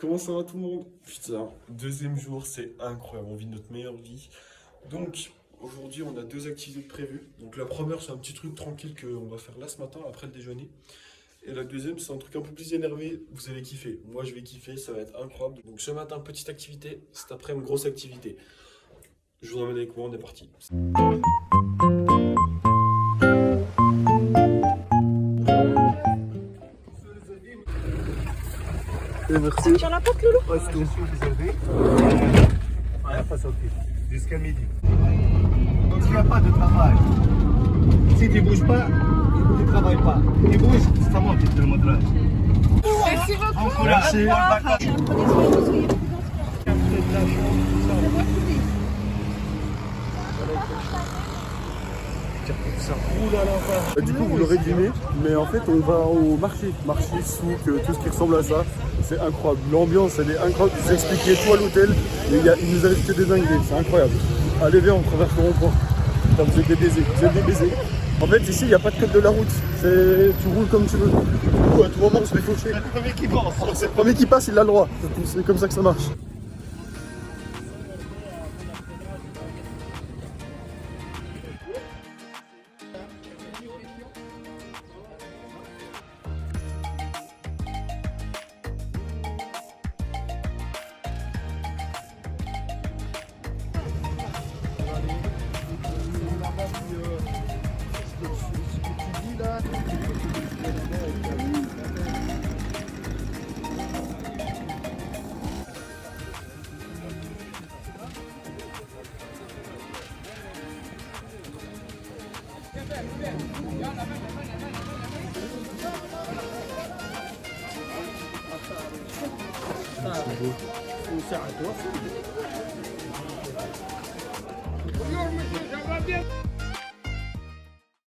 Comment ça va tout le monde? Putain, deuxième jour, c'est incroyable, on vit notre meilleure vie. Donc, aujourd'hui, on a deux activités prévues. Donc, la première, c'est un petit truc tranquille qu'on va faire là ce matin, après le déjeuner. Et la deuxième, c'est un truc un peu plus énervé, vous allez kiffer. Moi, je vais kiffer, ça va être incroyable. Donc, ce matin, petite activité, cet après, une grosse activité. Je vous emmène avec moi, on est parti. Merci. Tu en as pas, Loulou? Ouais, c'est tout. On n'a pas sorti. Jusqu'à midi. Donc, s'il n'y a pas de travail, si tu ne bouges pas, tu ne travailles pas. Tu bouges, ça monte le modrage. Merci beaucoup. Merci. Du coup, vous l'aurez deviné, mais en fait, on va au marché, souk, tout ce qui ressemble à ça. C'est incroyable. L'ambiance, elle est incroyable. Je vous expliquais tout à l'hôtel, et il nous a resté des dingueries. C'est incroyable. Allez, viens, on traverse le rond-point. Putain, vous êtes des baisers, vous êtes des baisers. En fait, ici, il n'y a pas de code de la route. Tu roules comme tu veux. Du coup, à tout moment, on se fait faucher. C'est le premier qui pense. C'est le premier qui passe, il a le droit. C'est comme ça que ça marche.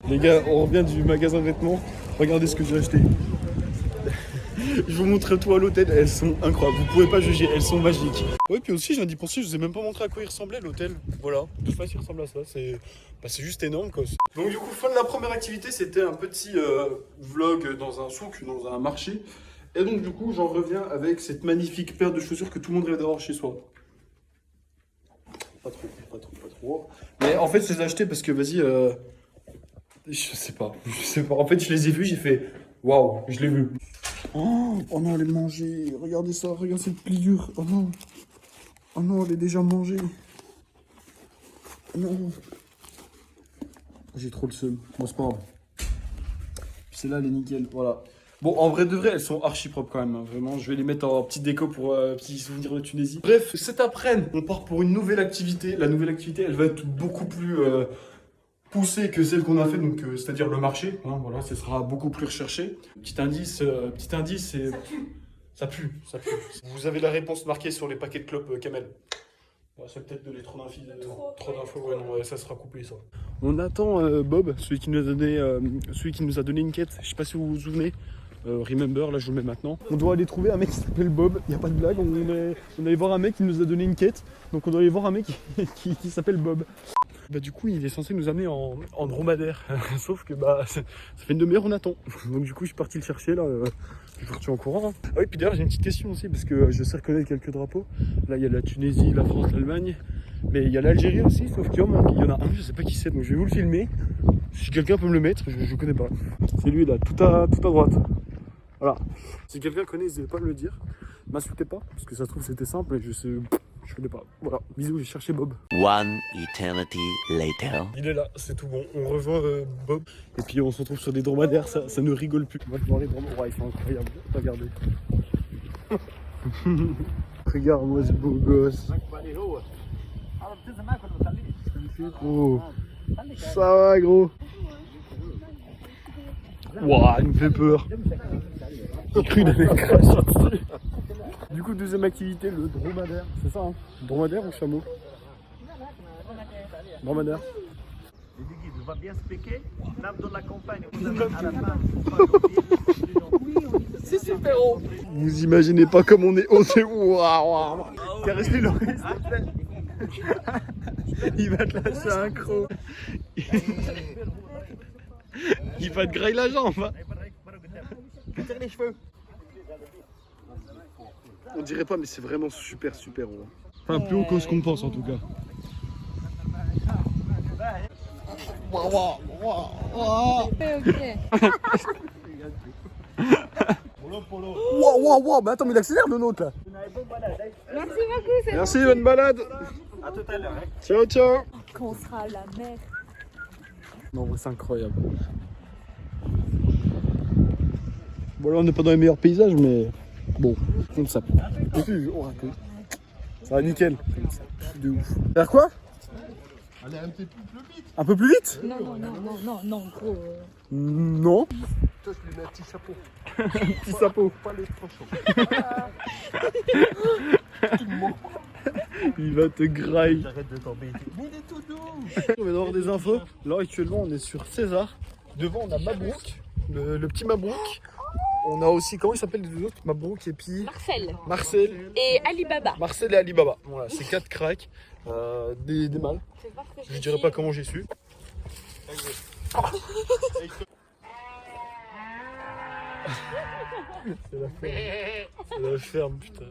Les gars, on revient du magasin de vêtements. Regardez ce que j'ai acheté. Je vous montre tout à l'hôtel. Elles sont incroyables. Vous pouvez pas juger. Elles sont magiques. Ouais, puis aussi, je viens d'y penser. Je vous ai même pas montré à quoi il ressemblait l'hôtel. Voilà. De toute façon, il ressemble à ça. C'est juste énorme, quoi. Donc, du coup, fin de la première activité, c'était un petit vlog dans un souk, dans un marché. Et donc, du coup, j'en reviens avec cette magnifique paire de chaussures que tout le monde rêve d'avoir chez soi. Pas trop. Mais en fait, je les ai achetées parce que, vas-y, je sais pas. En fait, je les ai vus, j'ai fait waouh, je l'ai vu. Oh non, elle est mangée. Regardez ça, regarde cette pliure. Oh non, elle est déjà mangée. Oh non. J'ai trop le seum. Bon, c'est pas grave. Celle-là, elle est nickel. Voilà. Bon, en vrai de vrai, elles sont archi propres quand même. Hein. Vraiment, je vais les mettre en petite déco pour petit souvenir de Tunisie. Bref, cet après-midi, on part pour une nouvelle activité. La nouvelle activité, elle va être beaucoup plus poussée que celle qu'on a fait, donc c'est-à-dire le marché. Hein, voilà, ce sera beaucoup plus recherché. Petit indice, c'est... Ça pue. Vous avez la réponse marquée sur les paquets de clopes Camel. Ouais, c'est peut-être donner trop d'infos. Ouais, non, ça sera coupé ça. On attend Bob, celui qui nous a donné une quête. Je sais pas si vous vous souvenez. Remember, là je vous le mets maintenant. On doit aller trouver un mec qui s'appelle Bob, il n'y a pas de blague, on allait voir un mec qui nous a donné une quête, donc on doit aller voir un mec qui s'appelle Bob. Bah du coup il est censé nous amener en dromadaire, sauf que bah ça fait une demi-heure on attend. Donc du coup je suis parti le chercher là, je suis parti en courant. Hein. Ah oui puis d'ailleurs j'ai une petite question aussi parce que je sais reconnaître quelques drapeaux. Là il y a la Tunisie, la France, l'Allemagne, mais il y a l'Algérie aussi, sauf qu'il y en a un, je sais pas qui c'est, donc je vais vous le filmer. Si quelqu'un peut me le mettre, je connais pas. C'est lui là, tout à droite. Voilà. Si quelqu'un connaît, n'hésitez pas à me le dire. M'insultez pas, parce que ça se trouve c'était simple et je connais pas. Voilà, bisous, j'ai cherché Bob. One eternity later. Il est là, c'est tout bon. On rejoint Bob. Et puis on se retrouve sur des dromadaires, ça ne rigole plus. On va voir les dromadaires. Ouais, ils sont incroyables. Regardez. Regarde-moi ce beau gosse. Oh. Ça va, gros. Ouah, il me fait peur. J'ai cru d'aller cracher dessus. Du coup, deuxième activité, le dromadaire. C'est ça, hein? Dromadaire ou chameau? Dromadaire. Il va bien se piquer. Même dans la campagne. C'est super haut. Vous imaginez pas comme on est haut, c'est waouh. Caresse-lui l'oreille, s'il te plaît. Il va te lâcher un croc. Il va te grailler la jambe. Hein. Tire les cheveux. On dirait pas, mais c'est vraiment super haut. Enfin, plus haut que ce qu'on pense en tout cas. Waouh, mais attends, mais il accélère le nôtre là. Merci beaucoup, c'est Merci, bonne balade. À tout à l'heure. Ciao. quand on sera à la mer. Non, en vrai, c'est incroyable. Bon, là, on n'est pas dans les meilleurs paysages, mais bon, comme ça. Ça va nickel. De ouf. Faire quoi? Allez, un petit peu plus vite. Un peu plus vite? Non, gros. Non. Toi, je lui mets un petit chapeau. Petit sapot. Pas les trop chaud. Il va te grailler. J'arrête de t'embêter. Mais il est tout doux. On va avoir des infos. Là, actuellement, on est sur César. Devant, on a Mabrouk, le petit Mabrouk. On a aussi, comment il s'appelle les deux autres? Mabrouk et puis Marcel. Et Alibaba. Marcel et Alibaba. Voilà, c'est 4 cracks. Des mâles. Je dirais pas comment j'ai su. C'est la ferme. C'est la ferme, putain.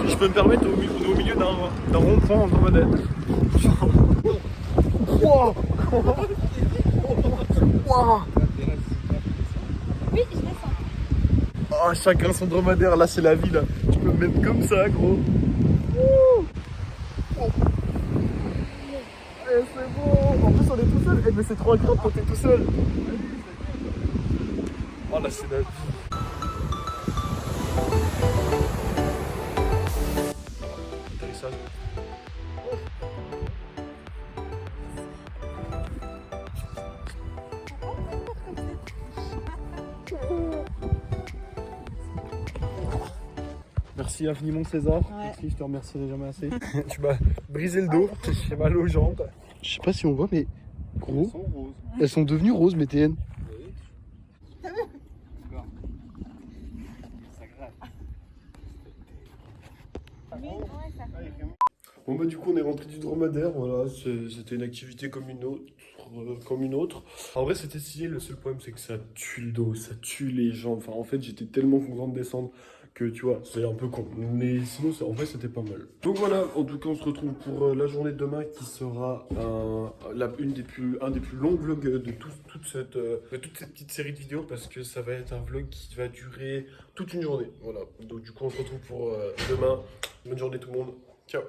Je peux me permettre, on est au milieu d'un rond-point en dromadaire. Wow. Wow. Oui, je descends. Oh, chacun son dromadaire, là c'est la vie là. Tu peux me mettre comme ça, gros. Eh, c'est bon. En plus on est tout seul. Eh, mais c'est trop agréable quand t'es tout seul. Oh là c'est la vie. Atterrissage. Merci infiniment César. Merci, je te remercierai jamais assez. Tu m'as brisé le dos, j'ai mal aux jambes. Je sais pas si on voit, mais gros, elles sont devenues roses mes TN. Bon bah du coup on est rentré du dromadaire, voilà, c'était une activité comme une autre. En vrai c'était stylé, le seul problème c'est que ça tue le dos, ça tue les jambes. Enfin en fait j'étais tellement content de descendre que tu vois, c'est un peu con. Mais sinon en vrai c'était pas mal. Donc voilà, en tout cas on se retrouve pour la journée de demain qui sera un des plus longs vlogs de toute cette petite série de vidéos parce que ça va être un vlog qui va durer toute une journée. Voilà, donc du coup on se retrouve pour demain. Bonne journée tout le monde, ciao.